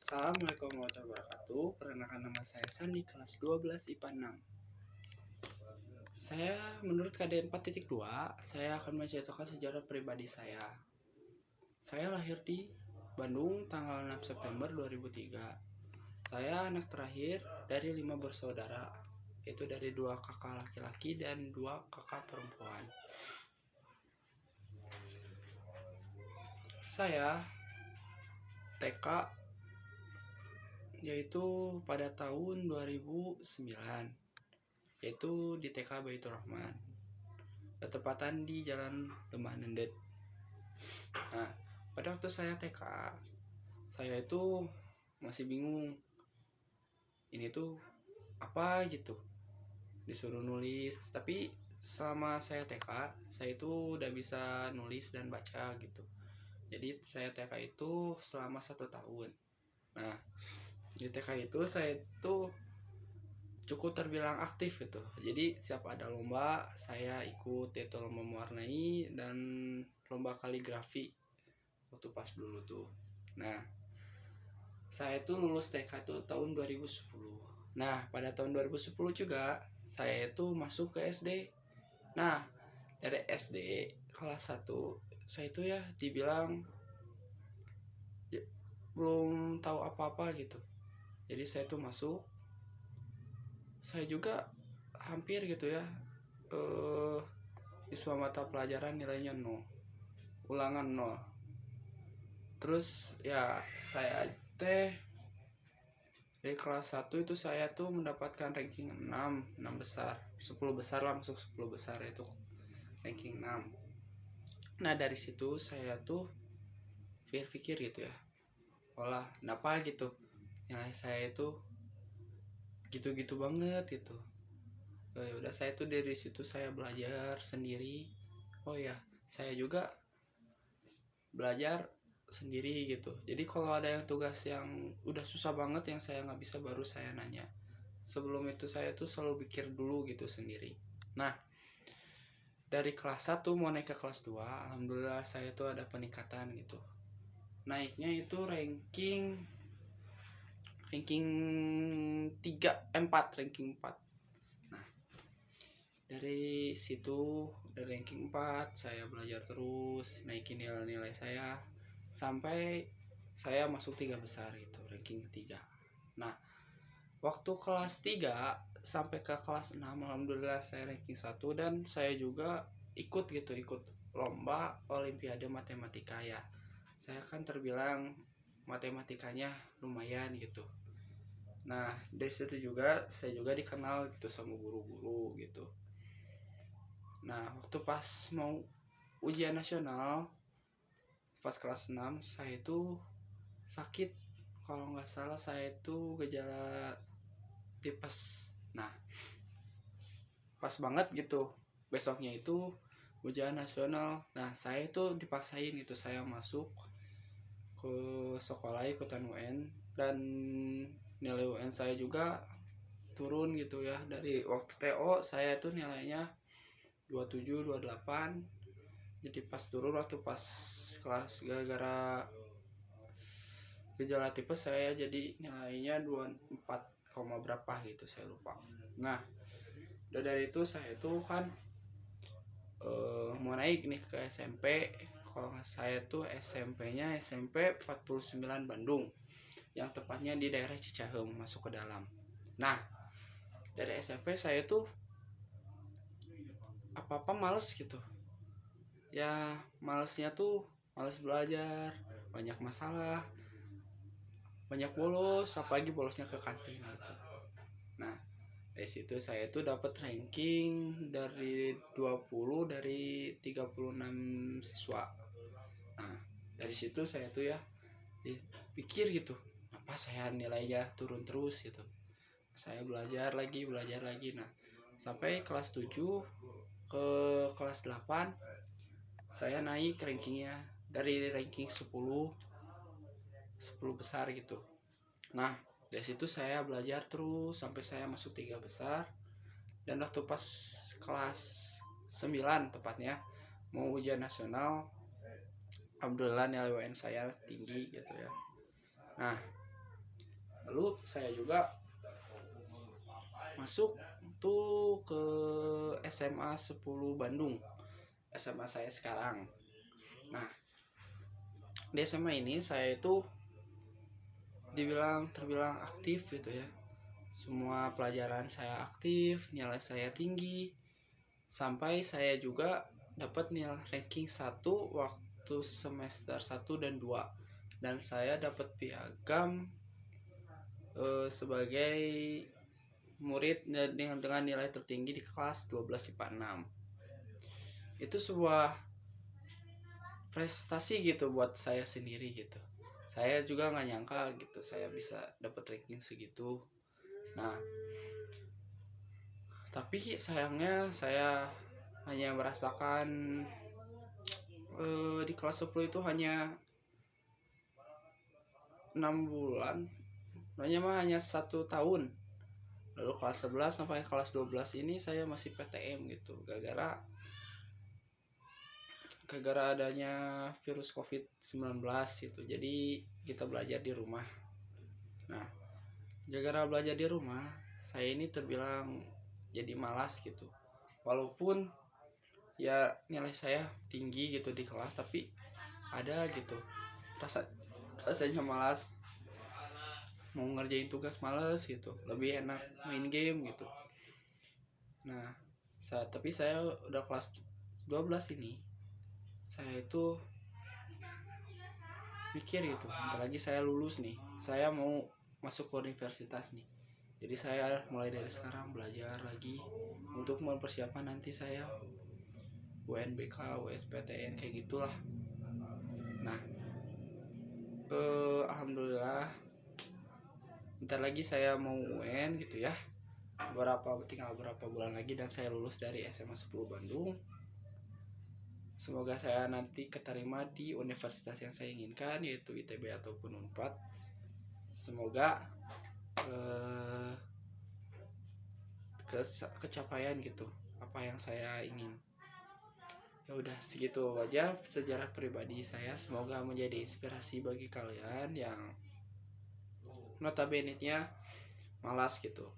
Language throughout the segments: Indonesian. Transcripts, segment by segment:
Assalamualaikum warahmatullahi wabarakatuh. Perkenalkan, nama saya Sandi, kelas 12 IPA 6. Saya menurut KDN 4.2, saya akan menceritakan sejarah pribadi saya. Saya lahir di Bandung tanggal 6 September 2003. Saya anak terakhir dari 5 bersaudara, yaitu dari 2 kakak laki-laki dan 2 kakak perempuan. Saya TK yaitu pada tahun 2009, yaitu di TK Baitur Rahman, bertepatan di Jalan Lemah Nendet. Nah, pada waktu saya TK, saya itu masih bingung, ini tuh apa gitu, disuruh nulis. Tapi selama saya TK, saya itu udah bisa nulis dan baca gitu. Jadi saya TK itu selama 1 tahun. Nah, di TK itu saya tuh cukup terbilang aktif gitu. Jadi siap ada lomba, saya ikut, itu lomba mewarnai dan lomba kaligrafi waktu pas dulu tuh. Nah, saya tuh lulus TK tuh tahun 2010. Nah, pada tahun 2010 juga saya itu masuk ke SD. Nah, dari SD kelas 1 saya itu ya dibilang ya, belum tahu apa-apa gitu. Jadi saya tuh masuk, saya juga hampir gitu ya, di semua mata pelajaran nilainya 0, ulangan 0. Terus ya saya teh dari kelas 1 itu saya tuh mendapatkan ranking 6 besar, 10 besar lah, masuk 10 besar itu ranking 6. Nah, dari situ saya tuh pikir-pikir gitu ya, olah kenapa gitu nilai saya itu gitu-gitu banget gitu. Udah, saya tuh dari situ saya belajar sendiri. Oh ya, saya juga belajar sendiri gitu. Jadi kalau ada yang tugas yang udah susah banget yang saya nggak bisa, baru saya nanya. Sebelum itu saya tuh selalu pikir dulu gitu sendiri. Nah, dari kelas 1 mau naik ke kelas 2, alhamdulillah saya tuh ada peningkatan gitu. Naiknya itu ranking 4. Nah, dari situ, dari ranking 4 saya belajar terus, naikin nilai-nilai saya sampai saya masuk 3 besar itu, ranking ketiga. Nah, waktu kelas 3 sampai ke kelas 6 alhamdulillah saya ranking 1, dan saya juga ikut lomba olimpiade matematika ya. Saya kan terbilang matematikanya lumayan gitu. Nah, dari situ juga saya juga dikenal gitu sama guru-guru gitu. Nah, waktu pas mau ujian nasional pas kelas 6 saya itu sakit, kalau nggak salah saya itu gejala tipes. Nah, pas banget gitu besoknya itu ujian nasional. Nah, saya itu dipaksain gitu, saya masuk ke sekolah ikutan UN, dan nilai UN saya juga turun gitu ya. Dari waktu TO saya itu nilainya 27 28, jadi pas turun waktu pas kelas gara-gara gejala tipes saya jadi nilainya 24, berapa gitu saya lupa. Nah, udah dari itu saya tuh kan mau naik nih ke SMP. Kalau nggak, saya tuh SMP-nya SMP 49 Bandung, yang tepatnya di daerah Cicaheum, masuk ke dalam. Nah, dari SMP saya tuh apa-apa males gitu ya, malesnya tuh males belajar, banyak masalah, banyak bolos, apalagi bolosnya ke kantin gitu. Nah, dari situ saya tuh dapat ranking dari 20 dari 36 siswa. Nah, dari situ saya tuh ya pikir gitu, apa saya nilainya turun terus gitu. Saya belajar lagi. Nah, sampai kelas 7 ke kelas 8 saya naik rankingnya dari ranking 10 besar gitu. Nah, dari situ saya belajar terus sampai saya masuk 3 besar. Dan waktu pas kelas 9 tepatnya mau ujian nasional, alhamdulillah nilai UN saya tinggi gitu ya. Nah, Lalu saya juga masuk tuh ke SMA 10 Bandung, SMA saya sekarang. Nah, di SMA ini saya itu terbilang aktif gitu ya. Semua pelajaran saya aktif, nilai saya tinggi, sampai saya juga dapat nilai ranking 1 waktu semester 1 dan 2, dan saya dapat piagam sebagai murid dengan nilai tertinggi di kelas 12 IPA 6. Itu sebuah prestasi gitu buat saya sendiri gitu. Saya juga nggak nyangka gitu saya bisa dapat ranking segitu. Nah, tapi sayangnya saya hanya merasakan di kelas 10 itu hanya 6 bulan, hanya 1 tahun. Lalu kelas 11 sampai kelas 12 ini saya masih PTM gitu, gara-gara adanya virus COVID-19 gitu. Jadi kita belajar di rumah. Nah, gara-gara belajar di rumah, saya ini terbilang jadi malas gitu. Walaupun ya nilai saya tinggi gitu di kelas, tapi ada gitu rasanya malas, mau ngerjain tugas males gitu, lebih enak main game gitu. Nah, tapi saya udah kelas 12 ini, saya itu mikir gitu, bentar lagi saya lulus nih, saya mau masuk ke universitas nih. Jadi saya mulai dari sekarang belajar lagi untuk mempersiapkan nanti saya UNBK, USPTN kayak gitulah. Nah, alhamdulillah bentar lagi saya mau UN gitu ya. Tinggal berapa bulan lagi dan saya lulus dari SMA 10 Bandung. Semoga saya nanti keterima di universitas yang saya inginkan, yaitu ITB ataupun Unpad. Semoga kecapaian gitu apa yang saya ingin. Ya udah segitu aja sejarah pribadi saya. Semoga menjadi inspirasi bagi kalian yang notabene-nya malas gitu.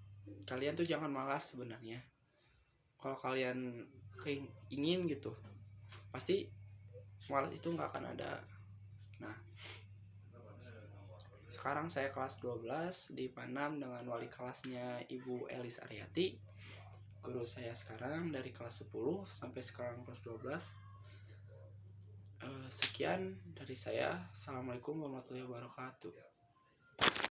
Kalian tuh jangan malas sebenarnya. Kalau kalian ingin gitu, pasti malas itu nggak akan ada. Nah, sekarang saya kelas 12 di Panam dengan wali kelasnya Ibu Elis Aryati. Guru saya sekarang dari kelas 10 sampai sekarang kelas 12. Sekian dari saya. Assalamualaikum warahmatullahi wabarakatuh.